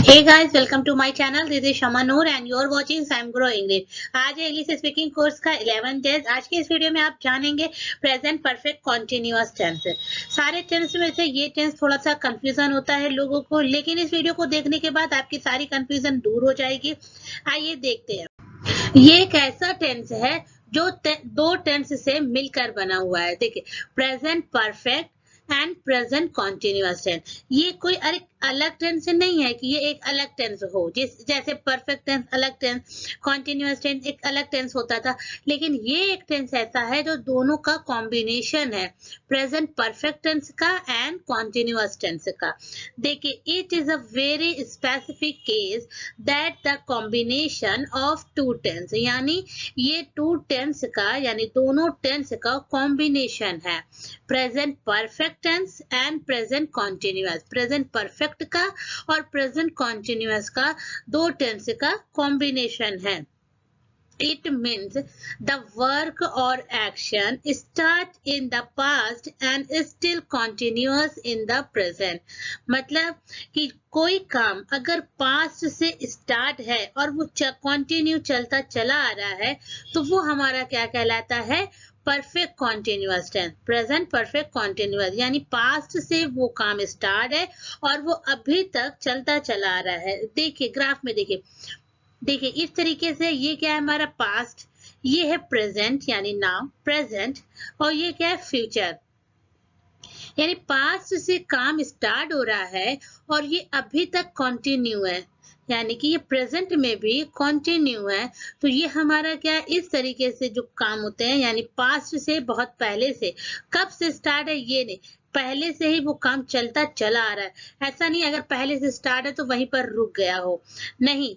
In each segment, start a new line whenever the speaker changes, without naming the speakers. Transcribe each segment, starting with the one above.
Hey guys, welcome to my channel. This is Shama Noor and you're watching Sam Grow English. आज है English speaking course का 11th day. आज के इस video में आप जानेंगे प्रेजेंट परफेक्ट कॉन्टिन्यूअस टेंस। सारे टेंस में से ये टेंस थोड़ा सा कंफ्यूजन होता है लोगों को, लेकिन इस वीडियो को देखने के बाद आपकी सारी कंफ्यूजन दूर हो जाएगी। आइए देखते हैं। ये एक ऐसा टेंस है जो दो टेंस से मिलकर बना हुआ है। देखिए, present perfect and present continuous tense. ये कोई अलग टेंस नहीं है कि ये एक अलग टेंस हो, जैसे परफेक्ट टेंस अलग टेंस, कॉन्टिन्यूअस टेंस एक अलग टेंस होता था, लेकिन ये एक टेंस ऐसा है जो दोनों का कॉम्बिनेशन है, प्रेजेंट परफेक्ट टेंस का एंड कॉन्टिन्यूअस टेंस का। देखिए, it is a very specific case that the combination of two tense, यानी ये टू टेंस का यानी दोनों टेंस का कॉम्बिनेशन है, present perfect tense and present continuous. Present perfect का और प्रेजेंट कॉन्टिन्यूअस का दो टेंस का कॉम्बिनेशन है। It means the work or action start in the past and still continuous in the present। मतलब कि कोई काम अगर पास्ट से स्टार्ट है और वो कंटिन्यू चलता चला आ रहा है तो वो हमारा क्या कहलाता है, perfect continuous tense. Present perfect continuous यानी पास्ट से वो काम स्टार्ट है और वो अभी तक चलता चला आ रहा है। देखिए ग्राफ में देखिए इस तरीके से ये क्या है हमारा पास्ट, ये है प्रेजेंट यानी नाउ प्रेजेंट, और ये क्या है फ्यूचर। यानी पास्ट से काम स्टार्ट हो रहा है और ये अभी तक कंटिन्यू है, यानी कि ये प्रेजेंट में भी कंटिन्यू है। तो ये हमारा क्या है, इस तरीके से जो काम होते हैं यानी पास्ट से बहुत पहले से, कब से स्टार्ट है ये नहीं, पहले से ही वो काम चलता चला आ रहा है। ऐसा नहीं अगर पहले से स्टार्ट है तो वहीं पर रुक गया हो, नहीं,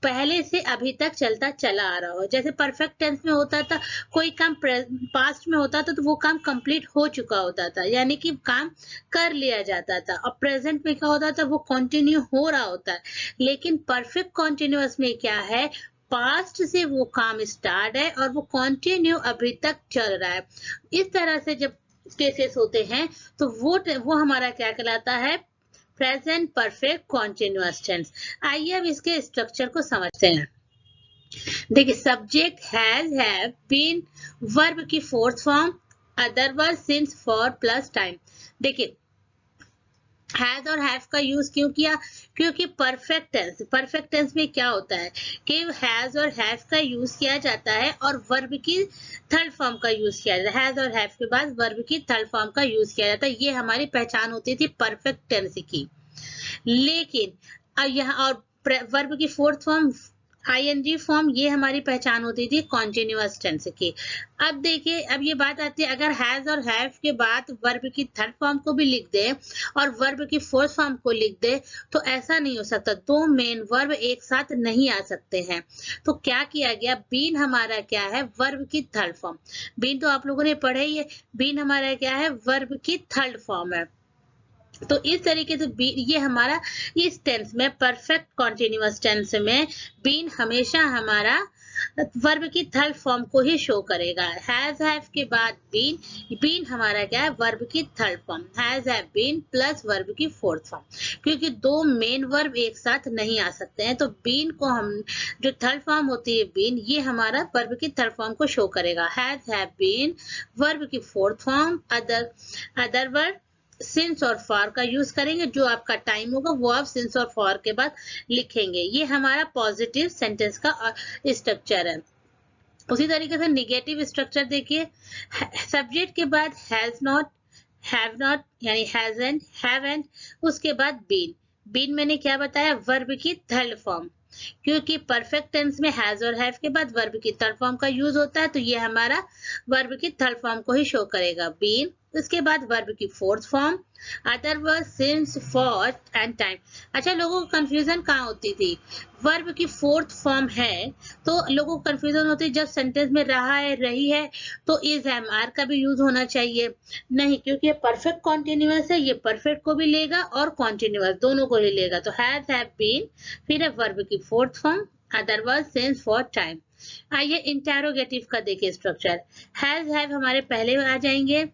पहले से अभी तक चलता चला आ रहा हो। जैसे परफेक्ट टेंस में होता था कोई काम पास्ट में होता था तो वो काम कंप्लीट हो चुका होता था, यानी कि काम कर लिया जाता था, और प्रेजेंट में क्या होता था, वो कंटिन्यू हो रहा होता है। लेकिन परफेक्ट कॉन्टिन्यूअस में क्या है, पास्ट से वो काम स्टार्ट है और वो कंटिन्यू अभी तक चल रहा है। इस तरह से जब केसेस होते हैं तो वो हमारा क्या कहलाता है, प्रेजेंट परफेक्ट कॉन्टिन्यूअस टेंस। आइए अब इसके स्ट्रक्चर को समझते हैं। देखिए, सब्जेक्ट हैव बीन, वर्ब की fourth form, otherwise since for plus time. देखिए हैज और हैव का यूज क्यों किया, क्योंकि परफेक्ट टेंस में क्या होता है कि हैज और हैव का यूज किया जाता है और वर्ब की थर्ड फॉर्म का यूज किया जाता है। हैज और हैव के बाद वर्ब की थर्ड फॉर्म का यूज किया जाता है। ये हमारी पहचान होती थी परफेक्ट टेंस की। लेकिन यहाँ और वर्ब की फोर्थ फॉर्म आईएनजी फॉर्म, ये हमारी पहचान होती थी कॉन्टिन्यूअस टेंस की। अब देखिए, अब ये बात आती है अगर हैज और हैव के बाद वर्ब की थर्ड फॉर्म को भी लिख दे और वर्ब की फोर्थ फॉर्म को लिख दे तो ऐसा नहीं हो सकता, दो मेन वर्ब एक साथ नहीं आ सकते हैं। तो क्या किया गया, बीन हमारा क्या है, वर्ब की थर्ड फॉर्म। बीन तो आप लोगों ने पढ़ा ही है, बीन हमारा क्या है, वर्ब की थर्ड फॉर्म है। तो इस तरीके से ये हमारा इस टेंस में परफेक्ट कॉन्टिन्यूअस टेंस में बीन हमेशा हमारा वर्ब की थर्ड फॉर्म को ही शो करेगा। हैज हैव के बाद बीन हमारा क्या है, वर्ब की third form, has have been plus verb की फोर्थ फॉर्म, क्योंकि दो मेन वर्ब एक साथ नहीं आ सकते हैं। तो बीन को हम जो थर्ड फॉर्म होती है बीन, ये हमारा वर्ब की थर्ड फॉर्म को शो करेगा। हैज हैव बीन वर्ब की fourth form, other verb since और फॉर का यूज करेंगे, जो आपका टाइम होगा वो आप सिंस और फॉर के बाद लिखेंगे। ये हमारा पॉजिटिव सेंटेंस का स्ट्रक्चर है। उसी तरीके से निगेटिव स्ट्रक्चर देखिए, सब्जेक्ट के बाद हैज नॉट, हैव नॉट यानी हैजंट, हैवंट, उसके बाद बीन मैंने क्या बताया, वर्ब की थर्ड फॉर्म, क्योंकि परफेक्ट टेंस में हैज और हैव के बाद वर्ब की थर्ड फॉर्म का यूज होता है, तो ये हमारा वर्ब की थर्ड फॉर्म को ही शो करेगा बीन। उसके बाद वर्ब की fourth form, other verb since for and time. अच्छा, लोगों को कंफ्यूजन कहाँ होती थी, वर्ब की फोर्थ फॉर्म है तो लोगों को कंफ्यूजन होती है जब सेंटेंस में रहा है रही है तो इज एम आर का भी यूज होना चाहिए, नहीं, क्योंकि ये परफेक्ट कॉन्टिन्यूअस है, ये परफेक्ट को भी लेगा और कॉन्टिन्यूअस दोनों को ही लेगा। तो हैज हैव बीन, फिर है वर्ब की fourth form, otherwise since for time. आइए इंटेरोगेटिव का देखिए स्ट्रक्चर। हैज हैव हमारे पहले आ जाएंगे,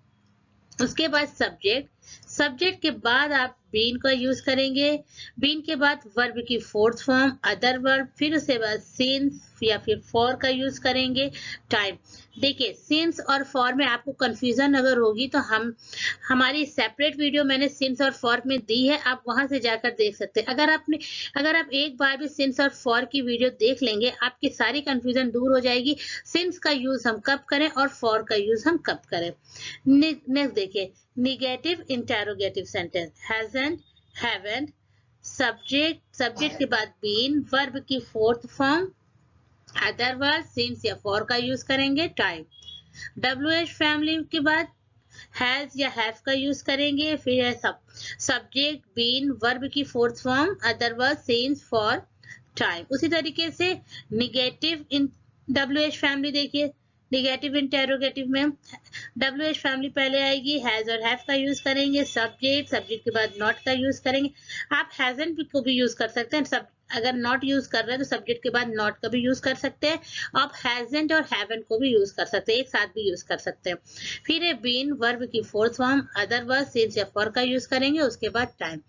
उसके बाद सब्जेक्ट, सब्जेक्ट के बाद आप बीन का यूज करेंगे, बीन के बाद वर्ब की फोर्थ फॉर्म अदर वर्ब, फिर उसके बाद सिंस या फिर फॉर का यूज करेंगे, टाइम। देखिए सिंस और फॉर में आपको कंफ्यूजन अगर होगी तो हमारी सेपरेट वीडियो मैंने सिंस और फॉर में दी है, आप वहां से जाकर देख सकते हैं। अगर आप एक बार भी सिंस और फॉर की वीडियो देख लेंगे, आपकी सारी कंफ्यूजन दूर हो जाएगी। सिंस का यूज हम कब करें और फॉर का यूज हम कब करें। नेक्स्ट देखिए, negative interrogative sentence, hasn't, haven't, subject के बाद बीन, वर्ब की fourth form other verb, since या फॉर का यूज करेंगे, टाइम। WH फैमिली के बाद हैज या हैव का यूज करेंगे, फिर है सब्जेक्ट बीन, वर्ब की fourth form other verb, since, for, time. उसी तरीके से निगेटिव इन WH फैमिली देखिए, निगेटिव इंटेरोगेटिव में WH फैमिली पहले आएगी, हैज और हैव का यूज करेंगे, सब्जेक्ट के बाद नॉट का यूज करेंगे। आप हैजंट को भी यूज कर सकते हैं, अगर नॉट यूज कर रहे हैं तो सब्जेक्ट के बाद नॉट का भी यूज कर सकते हैं। आप हैजंट और हैवंट को भी यूज कर सकते हैं, एक साथ भी यूज कर सकते हैं। फिर है बीन, वर्ब की fourth form other verb, since या फॉर का यूज करेंगे, उसके बाद टाइम।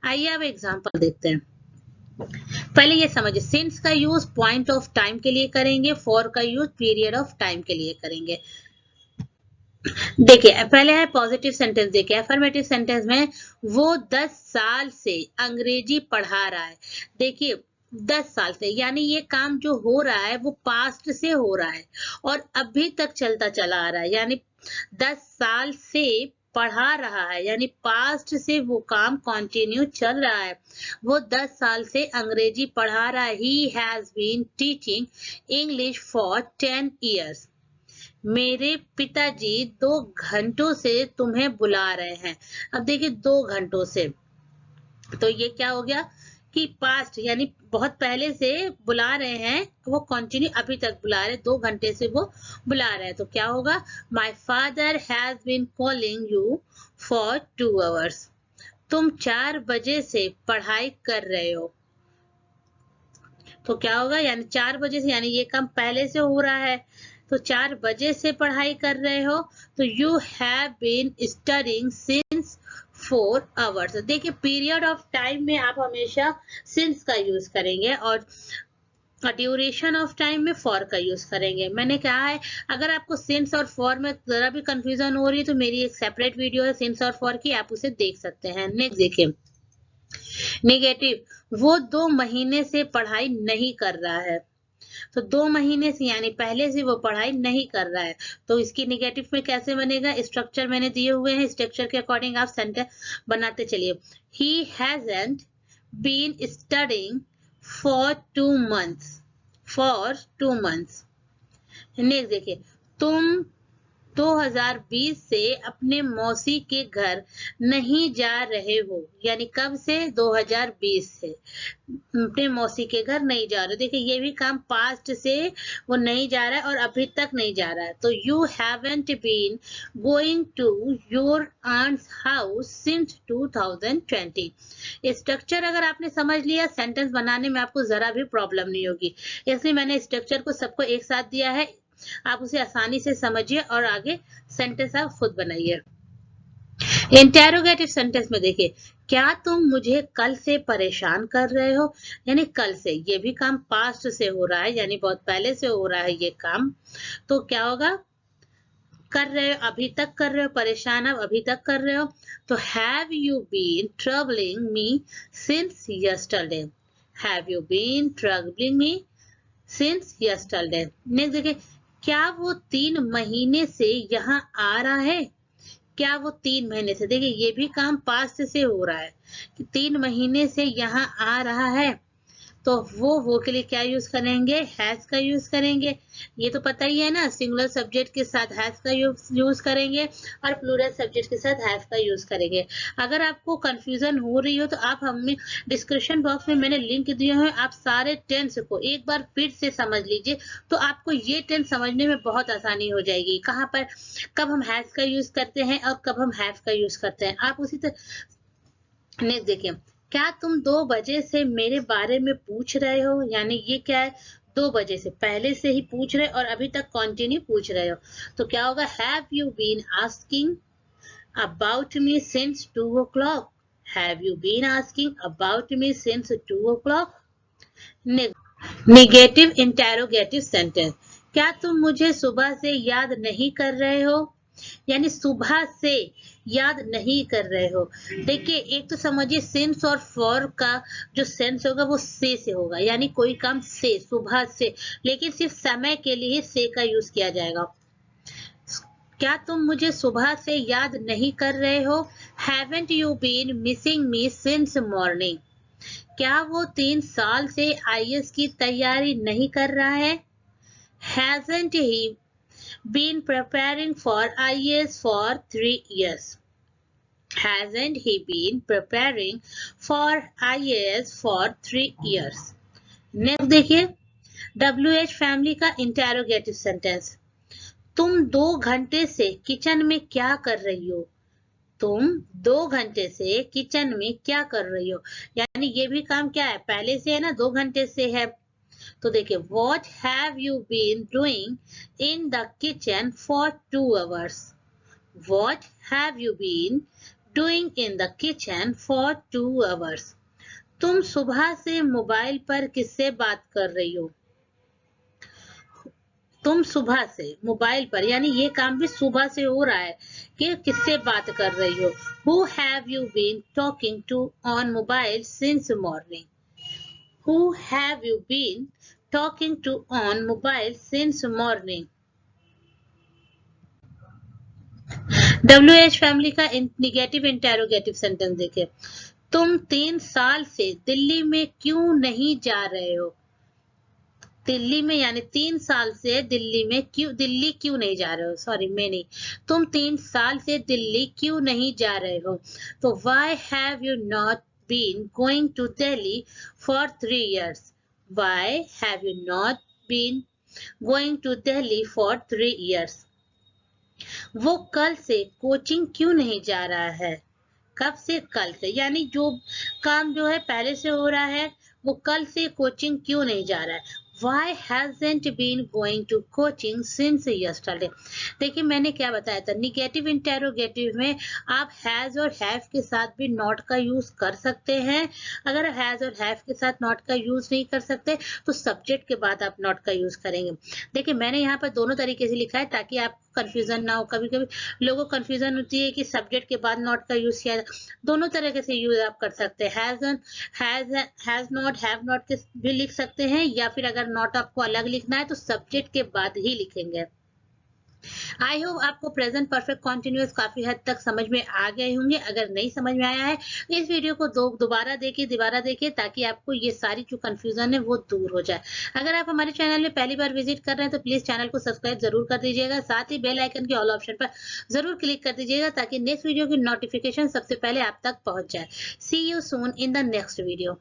आइए अब एग्जांपल देखते हैं। पहले ये समझिए, सिंस का यूज पॉइंट ऑफ टाइम के लिए करेंगे, फॉर का यूज पीरियड ऑफ टाइम के लिए करेंगे। देखिए पहले है पॉजिटिव सेंटेंस, देखिए अफर्मेटिव सेंटेंस में वो 10 साल से अंग्रेजी पढ़ा रहा है। देखिए 10 साल से यानी ये काम जो हो रहा है वो पास्ट से हो रहा है और अभी तक चलता चला आ रहा है, यानी 10 साल से पढ़ा रहा है, यानी पास्ट से वो काम कंटिन्यू चल रहा है। वो 10 साल से अंग्रेजी पढ़ा रहा है। He has been teaching English for 10 years. मेरे पिताजी 2 घंटों से तुम्हें बुला रहे हैं। अब देखिए 2 घंटों से, तो ये क्या हो गया कि पास्ट यानी बहुत पहले से बुला रहे हैं, वो कंटिन्यू अभी तक बुला रहे, 2 घंटे से वो बुला रहे हैं। तो क्या होगा, my father has been calling you for 2 hours. तुम 4 बजे से पढ़ाई कर रहे हो। तो क्या होगा, यानी 4 बजे से, यानी ये काम पहले से हो रहा है, तो 4 बजे से पढ़ाई कर रहे हो। तो you have been studying since 4 hours. देखिए पीरियड ऑफ टाइम में आप हमेशा सिंस का यूज करेंगे और ड्यूरेशन ऑफ टाइम में फॉर का यूज करेंगे। मैंने कहा है अगर आपको सिंस और फॉर में जरा भी कंफ्यूजन हो रही है तो मेरी एक सेपरेट वीडियो है सिंस और फॉर की, आप उसे देख सकते हैं। नेक्स्ट देखिए, नेगेटिव, वो 2 महीने से पढ़ाई नहीं कर रहा है। तो 2 महीने से यानी पहले से वो पढ़ाई नहीं कर रहा है। तो इसकी नेगेटिव में कैसे बनेगा, स्ट्रक्चर मैंने दिए हुए हैं, स्ट्रक्चर के अकॉर्डिंग आप सेंटेंस बनाते चलिए। He hasn't been studying for 2 months. For 2 months. Next देखिए, तुम 2020 से अपने मौसी के घर नहीं जा रहे हो, यानी कब से, 2020 से अपने मौसी के घर नहीं जा रहे हो। देखिए ये भी काम पास्ट से वो नहीं जा रहा है और अभी तक नहीं जा रहा है। तो you haven't been going to your aunt's house since 2020। Structure अगर आपने समझ लिया, सेंटेंस बनाने में आपको जरा भी प्रॉब्लम नहीं होगी, इसलिए मैंने स्ट्रक्चर को सबको एक साथ दिया है, आप उसे आसानी से समझिए और आगे सेंटेंस आप खुद बनाइए। इंटेरोगेटिव सेंटेंस में देखिए, क्या तुम मुझे कल से परेशान कर रहे हो, यानी कल से, ये भी काम पास्ट से हो रहा है, यानी बहुत पहले से हो रहा है ये काम। तो क्या होगा, कर रहे हो, अभी तक कर रहे हो, परेशान अब अभी तक कर रहे हो। तो have you been troubling me since yesterday, have you been troubling me since yesterday. Next देखिए, क्या वो 3 महीने से यहाँ आ रहा है, क्या वो 3 महीने से, देखिए ये भी काम पास्ट से हो रहा है कि 3 महीने से यहाँ आ रहा है। तो वो के लिए क्या यूज करेंगे, हैज का यूज करेंगे। ये तो पता ही है ना, सिंगुलर सब्जेक्ट के साथ हैज का यूज करेंगे और प्लूरल सब्जेक्ट के साथ हैव का यूज करेंगे। अगर आपको कंफ्यूजन हो रही हो तो आप हमें डिस्क्रिप्शन बॉक्स में मैंने लिंक दिए हैं, आप सारे टेंस को एक बार फिर से समझ लीजिए, तो आपको ये टेंस समझने में बहुत आसानी हो जाएगी, कहाँ पर कब हम हैज का यूज करते हैं और कब हम हैव का यूज करते हैं। आप उसी तरह नेक्स्ट देखिए, क्या तुम 2 बजे से मेरे बारे में पूछ रहे हो, यानी ये क्या है, 2 बजे से पहले से ही पूछ रहे और अभी तक कंटिन्यू पूछ रहे हो। तो क्या होगा, have you been asking about me since 2 o'clock? Have you been asking about me since 2 o'clock? Negative interrogative sentence, क्या तुम मुझे सुबह से याद नहीं कर रहे हो? यानी सुबह से याद नहीं कर रहे हो। देखिए, एक तो समझिए सिंस और फॉर का जो सेंस होगा वो से होगा, यानी कोई काम से, सुबह से, लेकिन सिर्फ समय के लिए से का यूज किया जाएगा। क्या तुम मुझे सुबह से याद नहीं कर रहे हो? Haven't you been missing me since morning? क्या वो 3 साल से IAS की तैयारी नहीं कर रहा है? Hasn't he been preparing for IAS for 3 years? Hasn't he been preparing for IAS for 3 years? Next देखिए, WH फैमिली का इंटेरोगेटिव सेंटेंस, तुम 2 घंटे से किचन में क्या कर रही हो? तुम 2 घंटे से किचन में क्या कर रही हो? यानी ये भी काम क्या है, पहले से है ना, 2 घंटे से है। तो देखिए, what have you been doing in the kitchen for 2 hours? What have you been doing in the kitchen for 2 hours? तुम सुबह से मोबाइल पर किससे बात कर रही हो? तुम सुबह से मोबाइल पर, यानी ये काम भी सुबह से हो रहा है कि किससे बात कर रही हो। Who have you been talking to on mobile since morning? Who have you been talking to on mobile since morning? WH family का नेगेटिव इंटेरोगेटिव सेंटेंस देखिए, तुम 3 साल से दिल्ली में क्यों नहीं जा रहे हो? दिल्ली में यानी 3 साल से दिल्ली क्यों नहीं जा रहे हो? सॉरी, मैं नहीं, तुम 3 साल से दिल्ली क्यों नहीं जा रहे हो? तो why have you not been going to Delhi for 3 years? Why have you not been going to Delhi for 3 years? वो कल से कोचिंग क्यों नहीं जा रहा है? कब से? कल से, यानी जो काम जो है पहले से हो रहा है वो कल से कोचिंग क्यों नहीं जा रहा है। Why hasn't been going to coaching since yesterday? देखिए, मैंने क्या बताया था, निगेटिव इंटेरोगेटिव में आप हैज और हैव के साथ भी नॉट का यूज कर सकते हैं। अगर हैज और हैव के साथ नॉट का यूज नहीं कर सकते तो सब्जेक्ट के बाद आप नॉट का यूज करेंगे। देखिए, मैंने यहाँ पर दोनों तरीके से लिखा है ताकि आपको कंफ्यूजन ना हो। कभी कभी लोगों को कंफ्यूजन होती है कि सब्जेक्ट के बाद नॉट का यूज किया, दोनों तरीके से यूज आप कर सकते हैं। हैज नॉट, हैव नॉट भी लिख सकते हैं, या फिर अगर नॉट आपको अलग लिखना है तो सब्जेक्ट के बाद ही लिखेंगे। आई होप आपको प्रेजेंट परफेक्ट कॉन्टिन्यूअस काफी हद तक समझ में आ गए होंगे। अगर नहीं समझ में आया है तो इस वीडियो को दोबारा देखिए ताकि आपको ये सारी जो कंफ्यूजन है वो दूर हो जाए। अगर आप हमारे चैनल में पहली बार विजिट कर रहे हैं तो प्लीज चैनल को सब्सक्राइब जरूर कर दीजिएगा, साथ ही बेल आइकन के ऑल ऑप्शन पर जरूर क्लिक कर दीजिएगा ताकि नेक्स्ट वीडियो की नोटिफिकेशन सबसे पहले आप तक पहुंच जाए। See you soon in the next video.